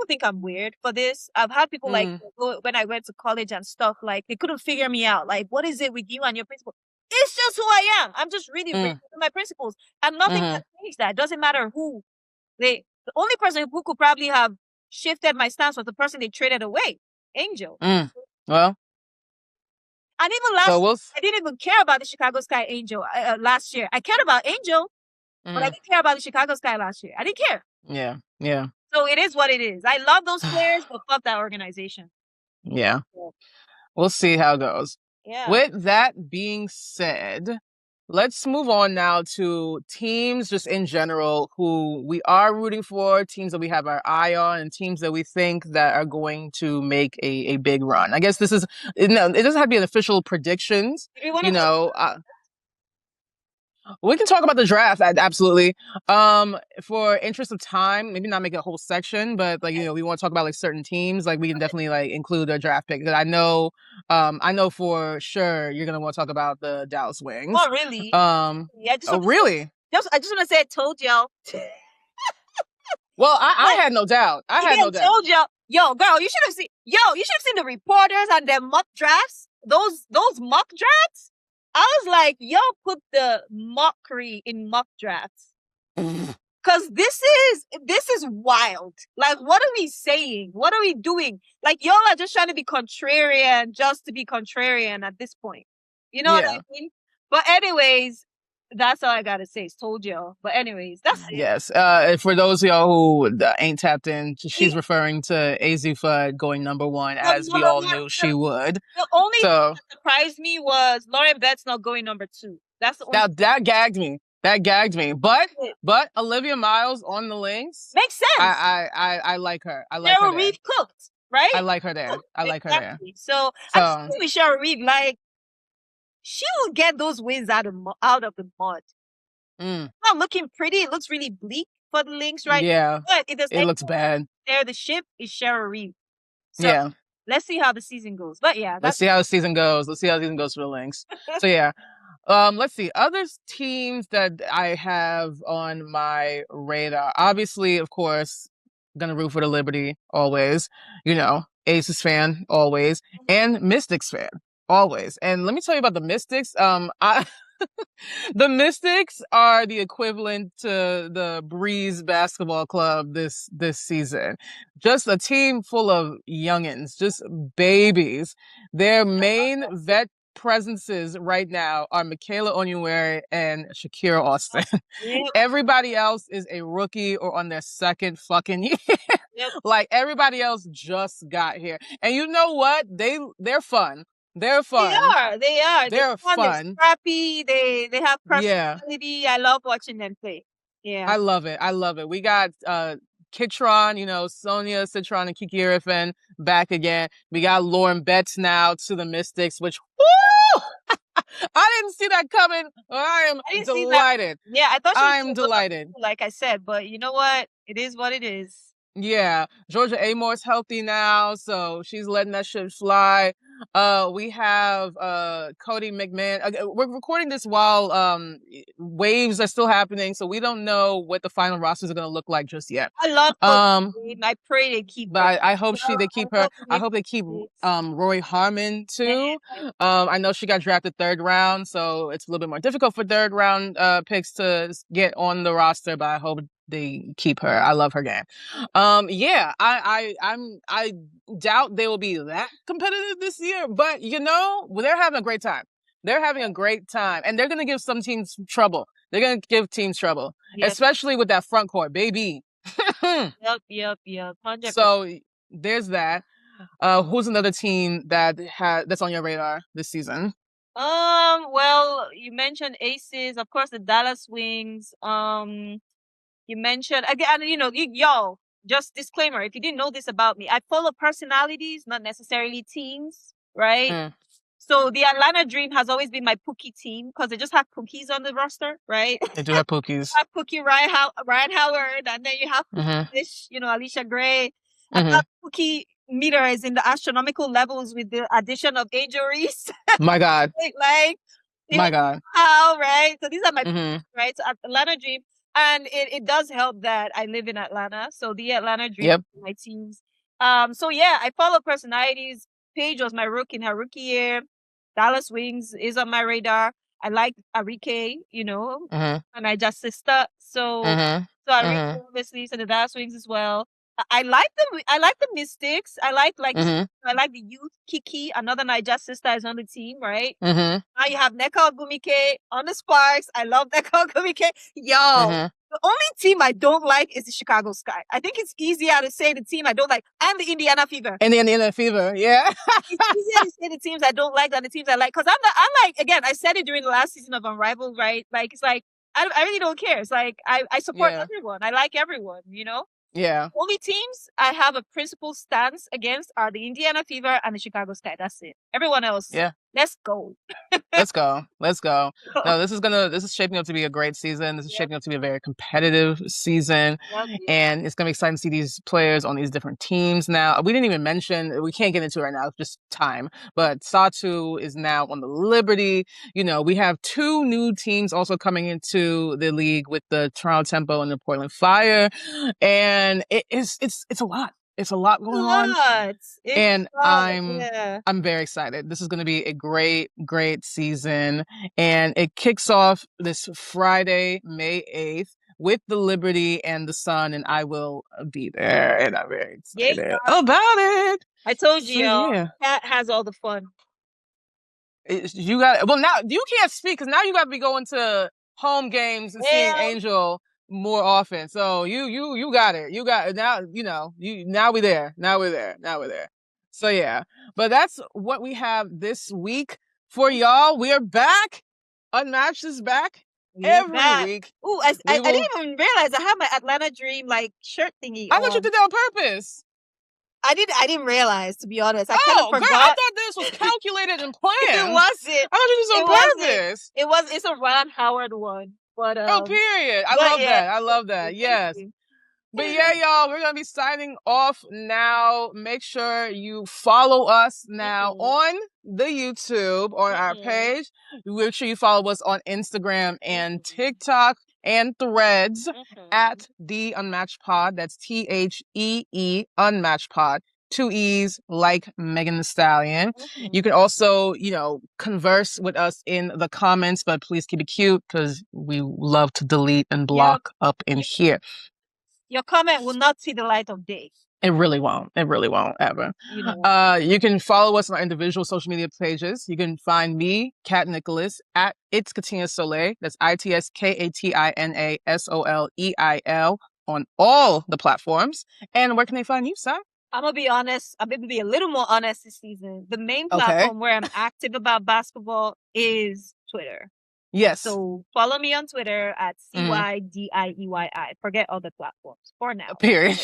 think I'm weird for this. I've had people like when I went to college and stuff, like they couldn't figure me out. Like, what is it with you and your principles? It's just who I am. I'm just really rich with my principles, and nothing can change that. It doesn't matter who the only person who could probably have shifted my stance was the person they traded away, Angel. Well, and even last year, I didn't even care about the Chicago Sky Angel last year. I cared about Angel, but I didn't care about the Chicago Sky last year. I didn't care. Yeah. So it is what it is. I love those players, but fuck that organization. Yeah. We'll see how it goes. Yeah. With that being said, let's move on now to teams just in general who we are rooting for, teams that we have our eye on, and teams that we think that are going to make a big run. I guess this is, it doesn't have to be an official predictions, we can talk about the draft, absolutely. For interest of time, maybe not make a whole section, but like, we want to talk about like certain teams. Like we can definitely like include their draft pick. Because I know for sure you're gonna want to talk about the Dallas Wings. Oh really? Really? I just want to say I told y'all. Well, I had no doubt. I had no doubt. Told y'all. Yo, girl, you should have seen the reporters and their mock drafts. Those mock drafts. I was like, yo, put the mockery in mock drafts. Cause this is wild. Like, what are we saying? What are we doing? Like, y'all are just trying to be contrarian just to be contrarian at this point. You know what I mean? But anyways, that's all I gotta say. Told y'all. But anyways, that's it. Yes. For those of y'all who ain't tapped in, she's referring to AZ Fudd going number 1, as we all knew she would. The only thing that surprised me was Lauren Betts not going number 2. That's the only that gagged me. That gagged me. But Olivia Miles on the Lynx makes sense. I like her. I like Cheryl Reeve cooked, right? I like her there. I like her there. So I think with Cheryl Reeve, like, she will get those wins out of the mud. Not looking pretty. It looks really bleak for the Lynx right now. But it looks bad. There, the ship is Cheryl Reeve. So let's see how the season goes. But let's see how the season goes. Let's see how the season goes for the Lynx. So let's see. Other teams that I have on my radar. Obviously, of course, gonna root for the Liberty always. Aces fan always, and Mystics fan. Always. And let me tell you about the Mystics. The Mystics are the equivalent to the Breeze Basketball Club this season. Just a team full of youngins, just babies. Their main vet presences right now are Michaela Onyenwere and Shakira Austin. Everybody else is a rookie or on their second fucking year. Like everybody else just got here. And you know what? They're fun. They're fun. They are. They're fun. They're scrappy. They have personality. I love watching them play. Yeah. I love it. We got Kitron, Sonia, Citron, and Kiki Griffin back again. We got Lauren Betts now to the Mystics, which, woo! I didn't see that coming. I am delighted. Yeah, I thought I'm delighted. Like I said, but you know what? It is what it is. Yeah, Georgia Amore's healthy now, so she's letting that shit fly. We have Cody McMahon. We're recording this while waves are still happening, so we don't know what the final rosters are going to look like just yet. I love Cody. I pray they keep her. But I hope they keep her. I hope they keep Rory Harmon too. I know she got drafted 3rd round, so it's a little bit more difficult for 3rd round picks to get on the roster, but I hope they keep her. I love her game. Yeah, I doubt they will be that competitive this year, but they're having a great time. They're having a great time, and they're gonna give some teams trouble. They're gonna give teams trouble, especially with that front court, baby. Yep. 100%. So there's that. Who's another team that's on your radar this season? Well, you mentioned Aces, of course, the Dallas Wings. You mentioned again, y'all, just disclaimer, if you didn't know this about me, I follow personalities, not necessarily teams, right? So the Atlanta Dream has always been my Pookie team because they just have Pookies on the roster, right? They do have Pookies. have Pookie Ryan Howard, and then you have Fish, Alicia Gray. And that Pookie meter is in the astronomical levels with the addition of Angel Reese. My God. My God. How, right? So these are my right? So Atlanta Dream. And it does help that I live in Atlanta. So the Atlanta Dream, my teams. So yeah, I follow personalities. Paige was my rookie in her rookie year. Dallas Wings is on my radar. I like Ari Kole, and I just sister. So Ari Kole, obviously, so the Dallas Wings as well. I like them. I like the Mystics. I like I like the youth. Kiki, another Niger sister, is on the team, right? Now you have Nneka Ogwumike on the Sparks. I love Nneka Ogwumike. Yo, the only team I don't like is the Chicago Sky. I think it's easier to say the team I don't like. And the Indiana Fever. And the Indiana Fever, yeah. It's easier to say the teams I don't like than the teams I like. Because I'm like, again, I said it during the last season of Unrivaled, right? Like, it's like, I really don't care. It's like, I support everyone. I like everyone, Yeah. Only teams I have a principled stance against are the Indiana Fever and the Chicago Sky. That's it. Everyone else, let's go. Let's go. No, this is shaping up to be a great season. This is shaping up to be a very competitive season. And it's going to be exciting to see these players on these different teams now. We didn't even mention, we can't get into it right now, it's just time. But Satu is now on the Liberty. We have 2 new teams also coming into the league with the Toronto Tempo and the Portland Fire. And it's a lot. It's a lot going on. And I'm very excited. This is going to be a great season. And it kicks off this Friday, May 8th with the Liberty and the Sun. And I will be there. And I'm very excited about it. I told you, Cat has all the fun. Now you can't speak because now you got to be going to home games and seeing Angel more often. So you got it. You got it. Now, now we're there. So yeah. But that's what we have this week for y'all. We are back. Unmatched is back every week. Ooh, I didn't even realize I have my Atlanta Dream shirt thingy. I thought you did that on purpose. I didn't realize, to be honest. I kind of forgot. Girl, I thought this was calculated and planned. It wasn't. I thought you did this on purpose. It's a Ron Howard one. But, period. I love that. Yes. But yeah, y'all, we're going to be signing off now. Make sure you follow us now on the YouTube, on our page. Make sure you follow us on Instagram and TikTok and Threads at Thee UNMATCHED Pod. That's THEE Unmatched Pod. 2 E's like Megan Thee Stallion. You can also, converse with us in the comments, but please keep it cute because we love to delete and block up in here. Your comment will not see the light of day. It really won't ever. You can follow us on our individual social media pages. You can find me, Kat Nicholas, at It's Katina Soleil. That's ITSKATINA SOLEIL on all the platforms. And where can they find you, Sai? I'm going to be honest. I'm going to be a little more honest this season. The main platform where I'm active about basketball is Twitter. Yes. So follow me on Twitter at CYDIEYI. Forget other platforms for now. Period.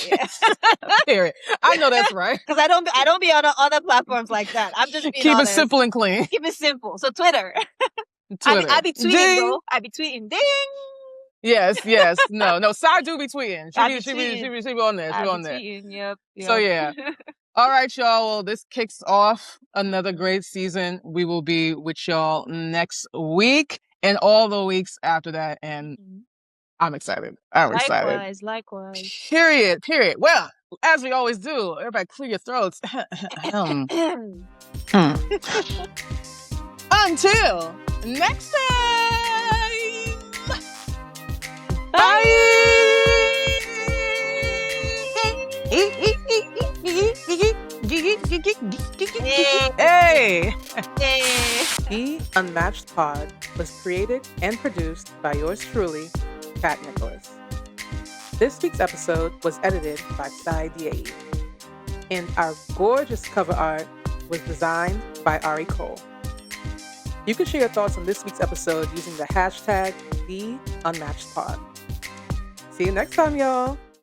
Period. I know that's right. Because I don't be on other platforms like that. I'm just being Keep honest. it simple and clean. Keep it simple. So Twitter. Twitter. I be tweeting Ding. though. I be tweeting. Ding. Yes. No. Sai do be tweeting. She be on there. She be on there. Tweeting, yep. So yeah. All right, y'all. Well, this kicks off another great season. We will be with y'all next week and all the weeks after that. And I'm excited. Likewise. Period. Well, as we always do, everybody clear your throats. Until next time. Bye. Hey. Thee Unmatched Pod was created and produced by yours truly, Kat Nicholas. This week's episode was edited by Dieyi, and our gorgeous cover art was designed by Ari Kole. You can share your thoughts on this week's episode using the hashtag Thee Unmatched Pod. See you next time, y'all.